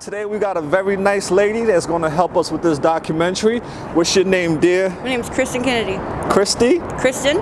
Today we got a very nice lady that's going to help us with this documentary. What's your name, dear? My name is Kristen Kennedy. Christy? Kristen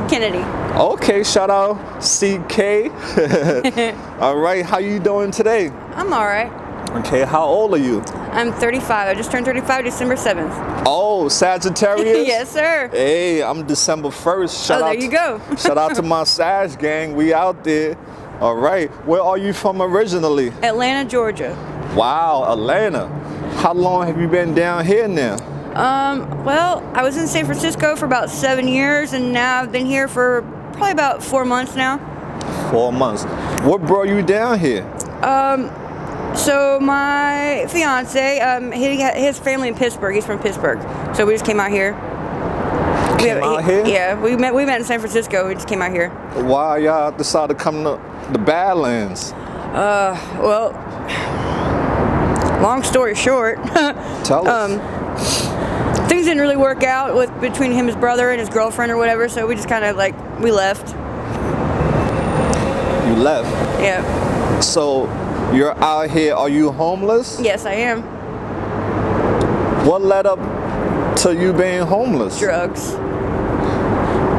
Kennedy. Okay, shout out CK. All right, how you doing today? I'm all right. Okay, how old are you? I'm 35. I just turned 35 December 7th. Oh, Sagittarius? Yes, sir. Hey, I'm December 1st. There you go. Shout out to my Sag gang. We out there. All right. Where are you from originally? Atlanta, Georgia. Wow, Atlanta. How long have you been down here now? Well, I was in San Francisco for about 7 years, and now I've been here for probably about 4 months now. 4 months. What brought you down here? So my fiance, his family in Pittsburgh. He's from Pittsburgh, so we just came out here. Here? Yeah, we met in San Francisco. We just came out here. Why y'all decided to come to the Badlands? Well, long story short, Tell us. things didn't really work out between him, his brother, and his girlfriend or whatever. So we just kind of we left. You left? Yeah. So you're out here. Are you homeless? Yes, I am. What led up to you being homeless? Drugs.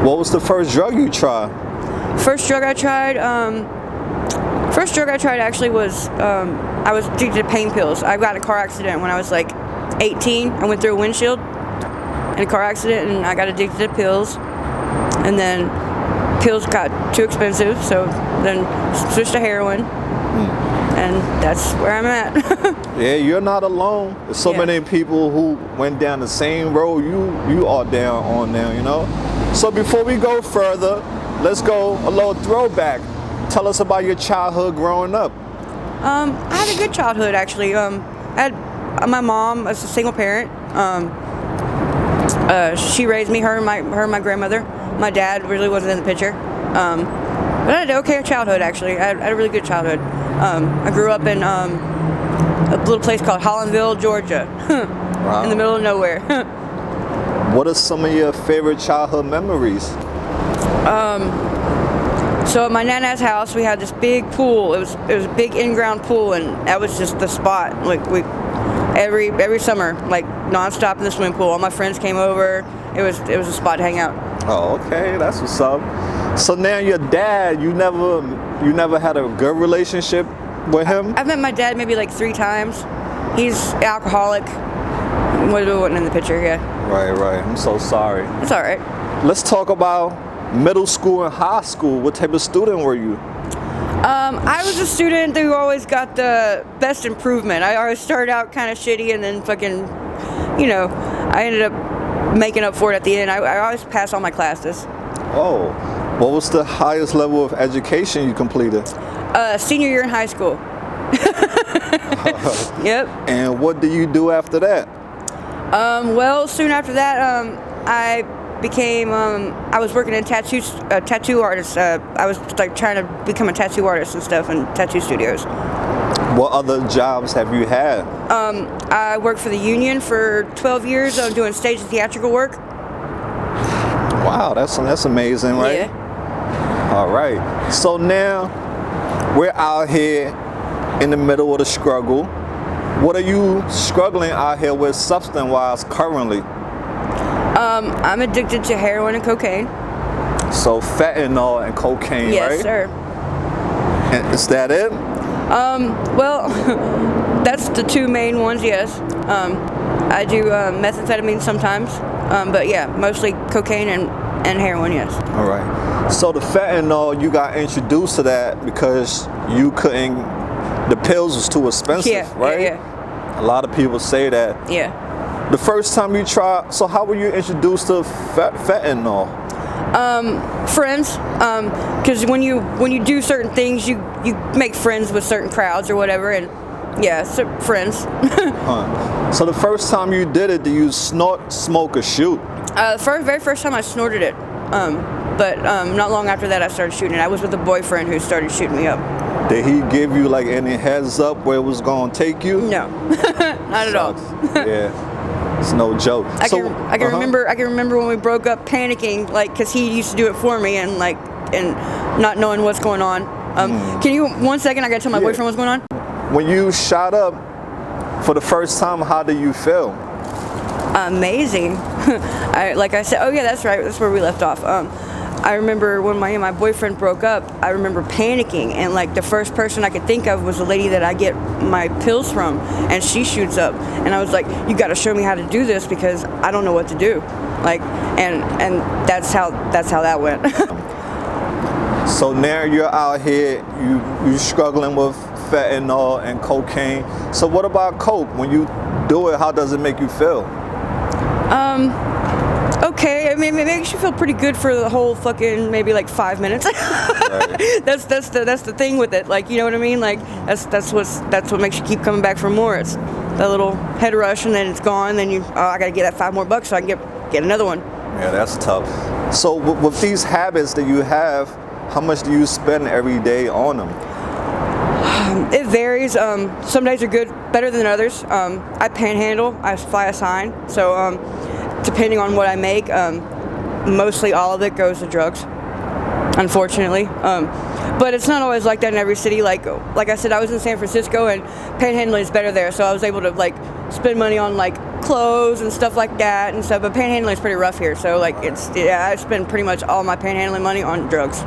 What was the first drug you tried? First drug I tried actually was I was addicted to pain pills. I got in a car accident when I was like 18. I went through a windshield in a car accident, and I got addicted to pills. And then pills got too expensive, so then switched to heroin. And that's where I'm at. Yeah, you're not alone. There's so many people who went down the same road you are down on now, you know? So before we go further, let's go a little throwback. Tell us about your childhood growing up. I had a good childhood, actually. I had my mom as a single parent. She raised me, her and my grandmother. My dad really wasn't in the picture. But I had an okay childhood, actually. I had a really good childhood. I grew up in a little place called Hollandville, Georgia, Wow. in the middle of nowhere. What are some of your favorite childhood memories? So at my nana's house, we had this big pool. It was a big in-ground pool, and that was just the spot. Like every summer, like nonstop in the swimming pool. All my friends came over. It was a spot to hang out. Oh, okay, that's what's up. So now your dad, you never had a good relationship with him? I've met my dad maybe like 3 times. He's alcoholic. Wasn't in the picture, yeah. Right. I'm so sorry. It's all right. Let's talk about middle school and high school. What type of student were you? I was a student who always got the best improvement. I always started out kind of shitty, and then I ended up making up for it at the end. I always passed all my classes. Oh, what was the highest level of education you completed? Senior year in high school. Yep. And what do you do after that? Well, soon after that, I became, I was working in tattoo artist. I was trying to become a tattoo artist and stuff in tattoo studios. What other jobs have you had? I worked for the union for 12 years doing stage and theatrical work. Wow, that's amazing, right? Yeah. All right. So now we're out here in the middle of the struggle. What are you struggling out here with substance-wise currently? I'm addicted to heroin and cocaine. So fentanyl and cocaine, yes, right? Yes, sir. And is that it? Well, that's the 2 main ones, yes. I do methamphetamine sometimes, but yeah, mostly cocaine and heroin, yes. All right. So the fentanyl, you got introduced to that because the pills was too expensive, right? Yeah. A lot of people say that. Yeah. The first time you tried, so how were you introduced to fentanyl? Friends, because when you do certain things, you make friends with certain crowds or whatever, and yeah, friends. So the first time you did it, did you snort, smoke, or shoot? Very first time I snorted it, but not long after that I started shooting it. I was with a boyfriend who started shooting me up. Did he give you like any heads up where it was gonna take you? No, not at all. Yeah. It's no joke. I can remember when we broke up, panicking, because he used to do it for me, and not knowing what's going on. Can you 1 second? I gotta tell my boyfriend what's going on. when you shot up for the first time, how did you feel? Amazing. Like I said, oh yeah, that's right. That's where we left off. I remember when my boyfriend broke up, I remember panicking, and like the first person I could think of was the lady that I get my pills from, and she shoots up, and I was like, you got to show me how to do this because I don't know what to do. Like, and that's how that went. So now you're out here, you struggling with fentanyl and cocaine. So what about coke? When you do it, how does it make you feel? Okay, I mean, it makes you feel pretty good for the whole fucking maybe like 5 minutes. Right. That's the thing with it. Like, you know what I mean? Like that's what makes you keep coming back for more. It's that little head rush, and then it's gone. Then I gotta get that $5 more so I can get another one. Yeah, that's tough. So with these habits that you have, how much do you spend every day on them? It varies. Some days are better than others. I panhandle. I fly a sign. So depending on what I make, mostly all of it goes to drugs, unfortunately. But it's not always like that in every city. Like I said, I was in San Francisco, and panhandling is better there. So I was able to like spend money on like clothes and stuff like that and stuff. But panhandling is pretty rough here. So like I spend pretty much all my panhandling money on drugs.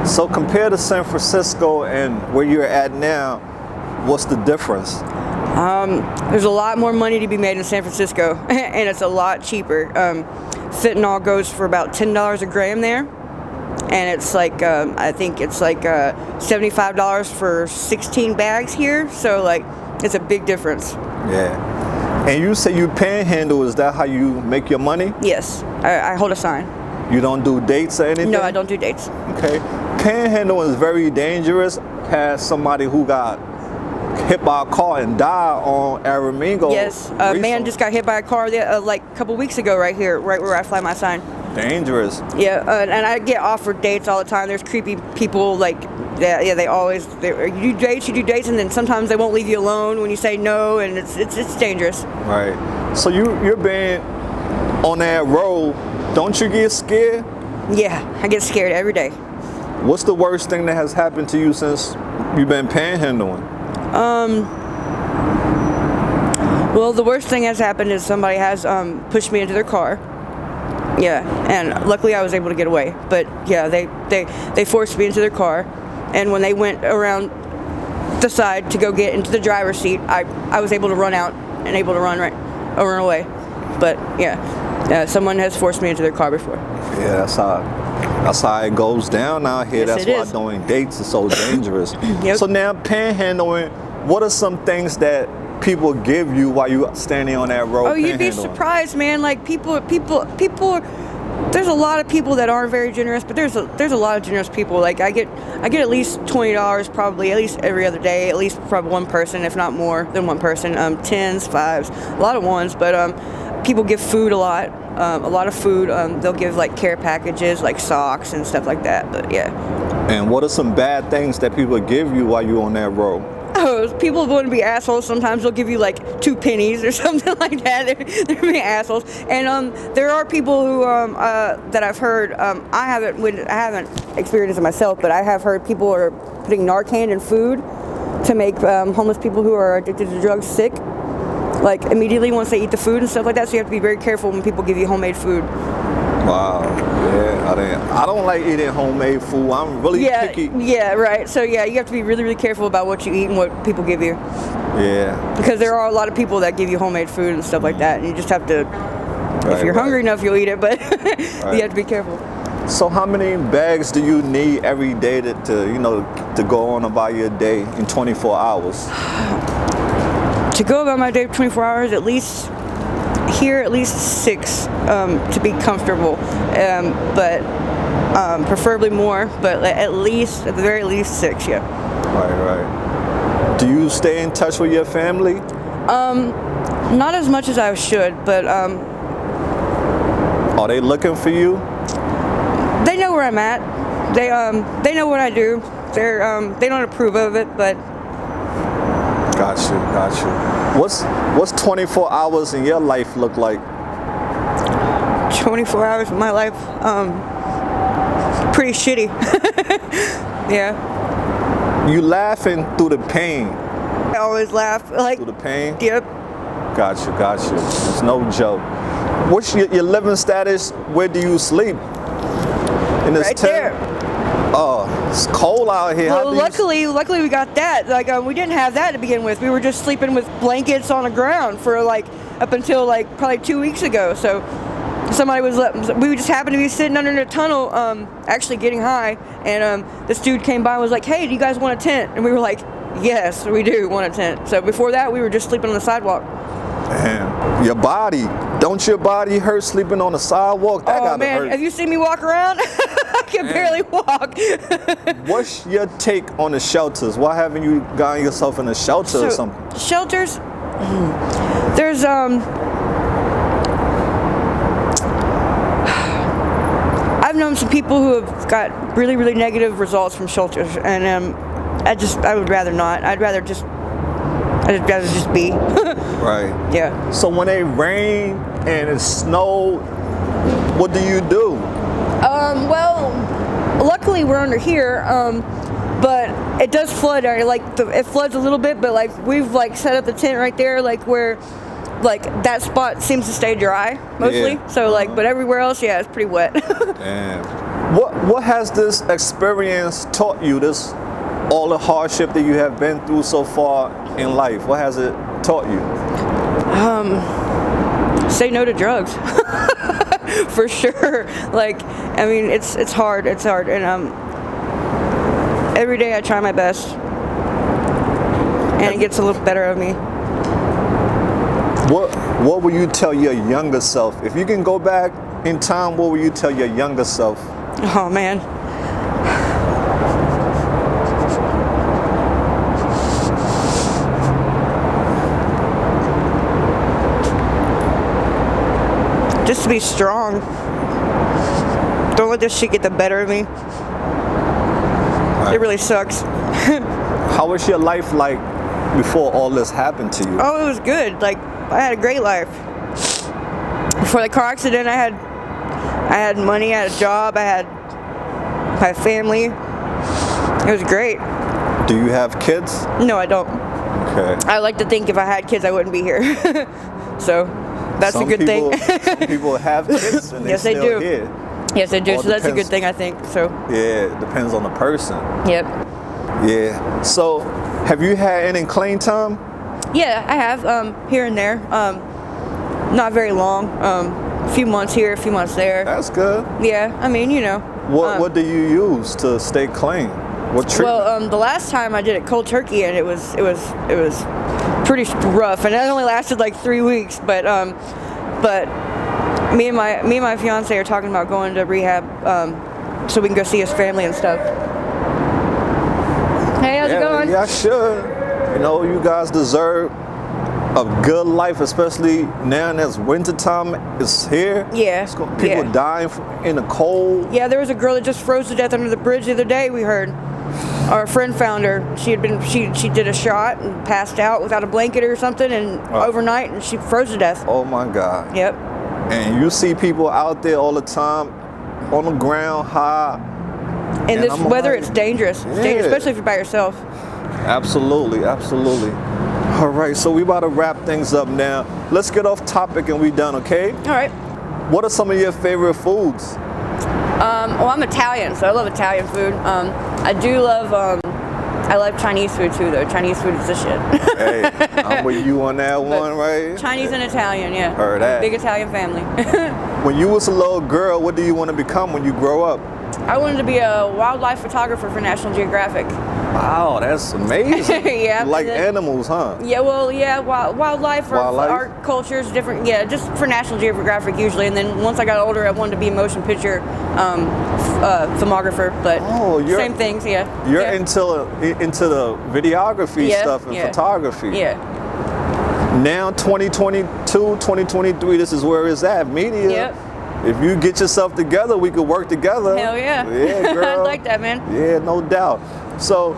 So compared to San Francisco and where you're at now, what's the difference? There's a lot more money to be made in San Francisco, and it's a lot cheaper. Fentanyl goes for about $10 a gram there, and it's like I think it's like $75 for 16 bags here. So like it's a big difference. Yeah. And you say you panhandle. Is that how you make your money? Yes, I hold a sign. You don't do dates or anything? No, I don't do dates. Okay. Panhandling is very dangerous. Past somebody who got hit by a car and died on Aramingo. Yes, a man just got hit by a car like a couple weeks ago right here, right where I fly my sign. Dangerous. Yeah, and I get offered dates all the time. There's creepy people like, you do dates, and then sometimes they won't leave you alone when you say no, and it's dangerous. Right. So you're being on that road. Don't you get scared? Yeah, I get scared every day. What's the worst thing that has happened to you since you've been panhandling? Well, the worst thing has happened is somebody has pushed me into their car. Yeah, and luckily I was able to get away. But yeah, they forced me into their car, and when they went around the side to go get into the driver's seat, I was able to run out and able to run away. But yeah, someone has forced me into their car before. Yeah, that's how it goes down out here. Yes, that's why doing dates is so dangerous. Yep. So now panhandling, what are some things that people give you while you standing on that road? Oh, you'd be surprised, man. Like people. There's a lot of people that aren't very generous, but there's a lot of generous people. Like I get at least $20 probably at least every other day, at least from one person, if not more than one person. 10s, 5s, a lot of ones, but people give food a lot of food. They'll give like care packages, like socks and stuff like that. But yeah. And what are some bad things that people give you while you're on that road? Oh, people want to be assholes. Sometimes they'll give you like 2 pennies or something like that. They're being assholes. And there are people who that I've heard. I haven't experienced it myself, but I have heard people are putting Narcan in food to make homeless people who are addicted to drugs sick. Like immediately once they eat the food and stuff like that. So you have to be very careful when people give you homemade food. Wow. Yeah, I don't like eating homemade food. I'm really picky. Yeah, right. So yeah, you have to be really, really careful about what you eat and what people give you. Yeah. Because there are a lot of people that give you homemade food and stuff like that, and you just have to. If you're hungry enough, you'll eat it, but you have to be careful. So how many bags do you need every day to go on about your day in 24 hours? To go about my day 24 hours, at least 6 to be comfortable, but preferably more, but at the very least 6, yeah. Right. Do you stay in touch with your family? Not as much as I should, but are they looking for you? They know where I'm at. They know what I do. They don't approve of it, but. Got you. What's 24 hours in your life look like? 24 hours of my life, pretty shitty. Yeah. You laughing through the pain. I always laugh. Like, through the pain? yep. Gotcha. It's no joke. What's your living status? Where do you sleep? In this Right tent? there. Oh, it's cold out here. Well, luckily we got that. Like, we didn't have that to begin with. We were just sleeping with blankets on the ground for like up until like probably 2 weeks ago. So somebody we just happened to be sitting under the tunnel, actually getting high, and this dude came by and was like, "Hey, do you guys want a tent?" And we were like, "Yes, we do want a tent." So before that, we were just sleeping on the sidewalk. Damn. Don't your body hurt sleeping on the sidewalk? That gotta hurt. Have you seen me walk around? I can barely walk. What's your take on the shelters? Why haven't you gotten yourself in a shelter or something? Shelters, there's I've known some people who have got really, really negative results from shelters, and I would rather not. I'd rather just be. Right. Yeah. So when it rain and it snow, what do you do? Well, luckily we're under here, but it does flood. It floods a little bit, but like we've like set up the tent right there, like where, like that spot seems to stay dry mostly. Yeah. So like, but everywhere else, yeah, it's pretty wet. Damn. What has this experience taught you? All the hardship that you have been through so far in life. What has it taught you? Say no to drugs. For sure. Like, I mean, it's hard, and every day I try my best, and it gets a little better of me. What will you tell your younger self? If you can go back in time, what will you tell your younger self? Oh man. Just to be strong. Don't let this shit get the better of me. Right. It really sucks. How was your life like before all this happened to you? Oh, it was good. Like, I had a great life. Before the car accident, I had money, I had a job, I had my family. It was great. Do you have kids? No, I don't. Okay. I like to think if I had kids, I wouldn't be here. So that's a good thing. Some people have kids and they're Yes, they still do. here. Yes, I do. All So that's a good depends. thing, I think. So Yeah, it depends on the person. yep. Yeah. So, have you had any clean time? Yeah, I have here and there. Not very long. A few months here, a few months there. That's good. Yeah, I mean, you know. What do you use to stay clean? What treatment? Well, the last time I did it cold turkey, and it was pretty rough, and it only lasted like 3 weeks. But me and my fiance are talking about going to rehab, so we can go see his family and stuff. Hey, how's it going? Yeah, sure. You know, you guys deserve a good life, especially now as wintertime is here. Yeah. People dying in the cold. Yeah, there was a girl that just froze to death under the bridge the other day. We heard. Our friend found her. She did a shot and passed out without a blanket or something, and overnight, and she froze to death. Oh my God. Yep. And you see people out there all the time on the ground high. In this I'm weather, like, it's dangerous. It's dangerous, especially if you're by yourself. Absolutely. All right, so we about to wrap things up now. Let's get off topic and we done, okay? All right. What are some of your favorite foods? Well, I'm Italian, so I love Italian food. I do love, I love Chinese food too, though. Chinese food is the shit. Hey, I'm with you on that one, right? Chinese and Italian, yeah. Heard that. Big Italian family. When you was a little girl, what do you want to become when you grow up? I wanted to be a wildlife photographer for National Geographic. Wow, that's amazing. Yeah. You like animals, huh? Yeah, well, yeah, wildlife or Wildlife? art, cultures, different, yeah, just for National Geographic usually. And then once I got older, I wanted to be a motion picture filmographer, but same things, yeah. You're yeah. into the videography stuff and photography. Yeah. Now 2022, 2023, this is where it's at, media. Yep. If you get yourself together, we could work together. Hell yeah. Yeah, girl. I'd like that, man. Yeah, no doubt. So,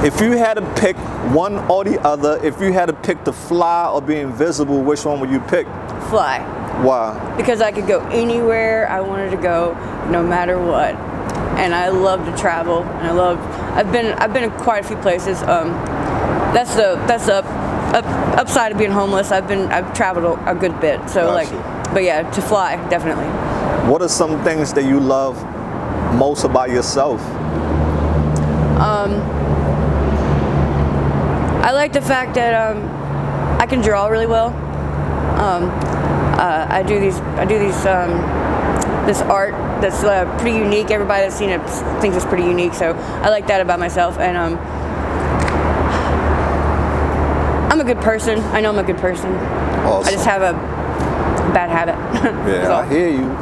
if you had to pick one or the other, if you had to pick to fly or be invisible, which one would you pick? Fly. Why? Because I could go anywhere I wanted to go, no matter what. And I love to travel, and I've been in quite a few places. that's the upside of being homeless. I've traveled a good bit, so Gotcha. but yeah, to fly, definitely. What are some things that you love most about yourself? I like the fact that I can draw really well. I do this art that's pretty unique. Everybody that's seen it thinks it's pretty unique, so I like that about myself. And I'm a good person. I know I'm a good person. Awesome. I just have a bad habit. Yeah, I hear you.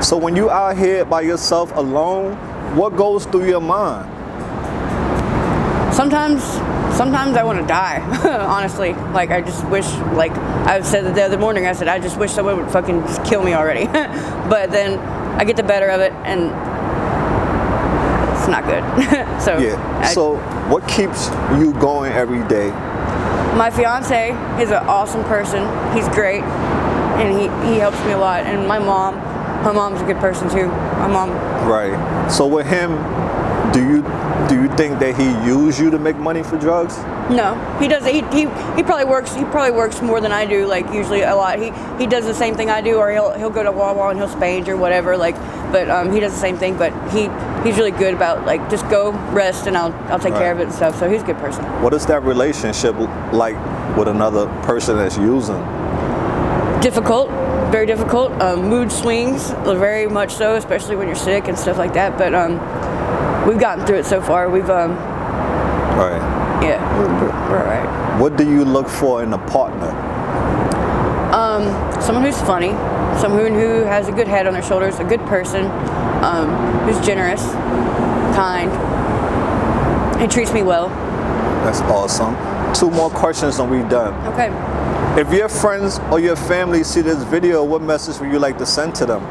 So when you out here by yourself alone, what goes through your mind? Sometimes I want to die, honestly. Like, I just wish, like I said the other morning, I said, I just wish someone would fucking just kill me already. But then I get the better of it, and it's not good. So what keeps you going every day? My fiance is an awesome person. He's great, and he helps me a lot. And my mom's a good person too. My mom. Right. So with him, do you think that he used you to make money for drugs? No, he doesn't. He probably works. He probably works more than I do. Like, usually a lot. He does the same thing I do, or he'll go to Wawa and he'll spange or whatever. Like, but he does the same thing. But he's really good about, like, just go rest and I'll take care of it and stuff. So he's a good person. What is that relationship like with another person that's using? Difficult, very difficult. Mood swings, very much so, especially when you're sick and stuff like that. But we've gotten through it so far. We've Right. Yeah, we're all right. What do you look for in a partner? Someone who's funny, someone who has a good head on their shoulders, a good person, who's generous, kind, and treats me well. That's awesome. 2 more questions and we're done. Okay. If your friends or your family see this video, what message would you like to send to them?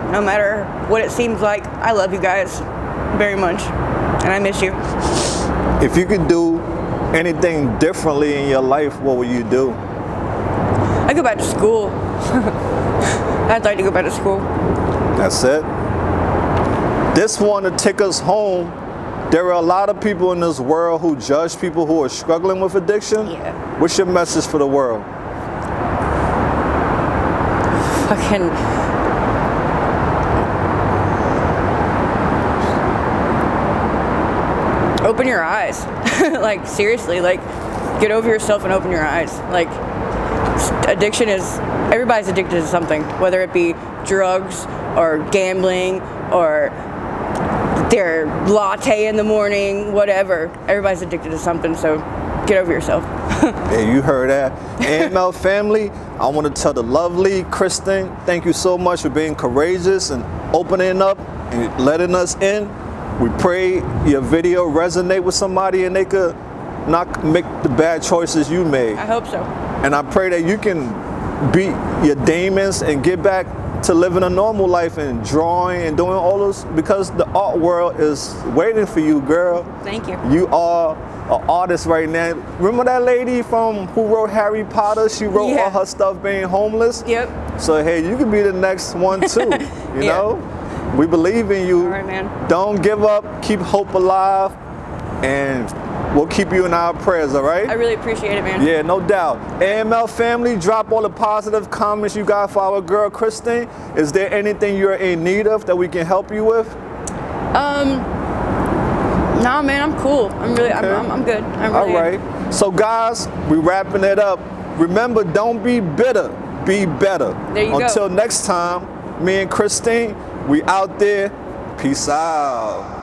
No matter what it seems like, I love you guys very much, and I miss you. If you could do anything differently in your life, what would you do? I go back to school. I'd like to go back to school. That's it. This one to take us home. There are a lot of people in this world who judge people who are struggling with addiction. Yeah. What's your message for the world? Fucking. Open your eyes. Like, seriously, like, get over yourself and open your eyes. Like, addiction is, everybody's addicted to something, whether it be drugs or gambling or their latte in the morning, whatever. Everybody's addicted to something, so get over yourself. Hey, you heard that. AML family, I want to tell the lovely Kristen, thank you so much for being courageous and opening up and letting us in. We pray your video resonate with somebody and they could not make the bad choices you made. I hope so. And I pray that you can beat your demons and get back to living a normal life and drawing and doing all those, because the art world is waiting for you, girl. Thank you. You are an artist right now. Remember that lady who wrote Harry Potter? She wrote all her stuff being homeless. Yep. So hey, you could be the next one too. You know? We believe in you. All right, man. Don't give up. Keep hope alive. And we'll keep you in our prayers, all right? I really appreciate it, man. Yeah, no doubt. AML family, drop all the positive comments you got for our girl, Kristen. Is there anything you're in need of that we can help you with? Nah, man, I'm cool. I'm really, okay. I'm good. I'm really all right. So guys, we wrapping it up. Remember, don't be bitter. Be better. There you go. Until next time, me and Christine, we out there. Peace out.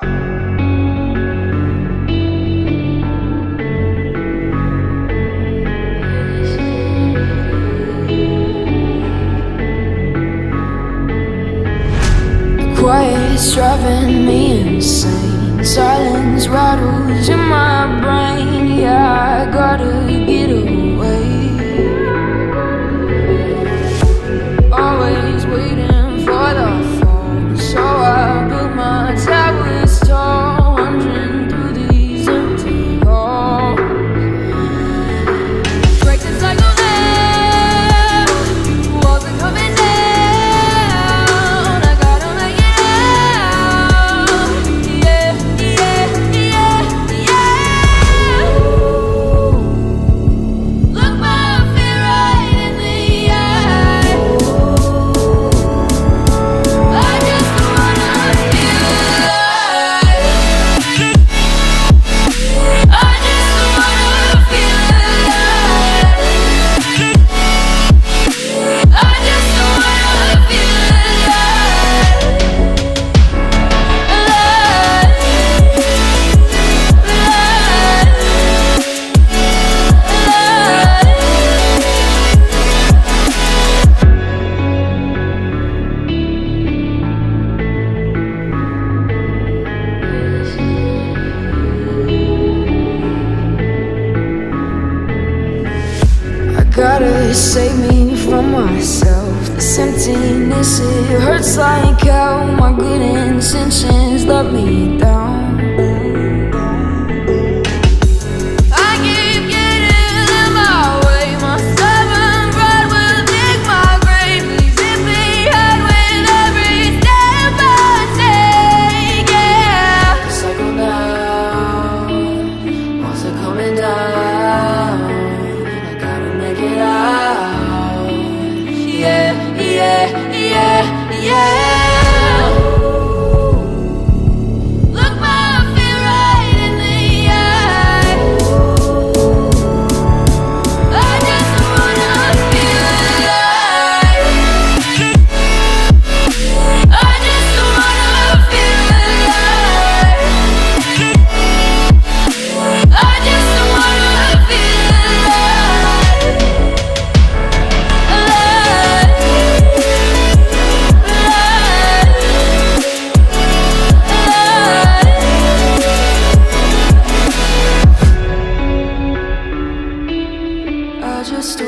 Quiet's driving me insane. Silence rattles in my brain. Yeah, I gotta get away. Always waiting for the phone, so I built my towers tall. gotta save me from myself. This emptiness, it hurts like hell. My good intentions let me down. I keep getting in my way. My stubborn pride will dig my grave. Leave it behind with every step I take. Yeah, cycle down, walls are coming down. I gotta make it out. Yeah, yeah, yeah, yeah. Look my fear right in the eye. I just wanna feel alive. I just wanna feel alive. I just wanna feel alive. I just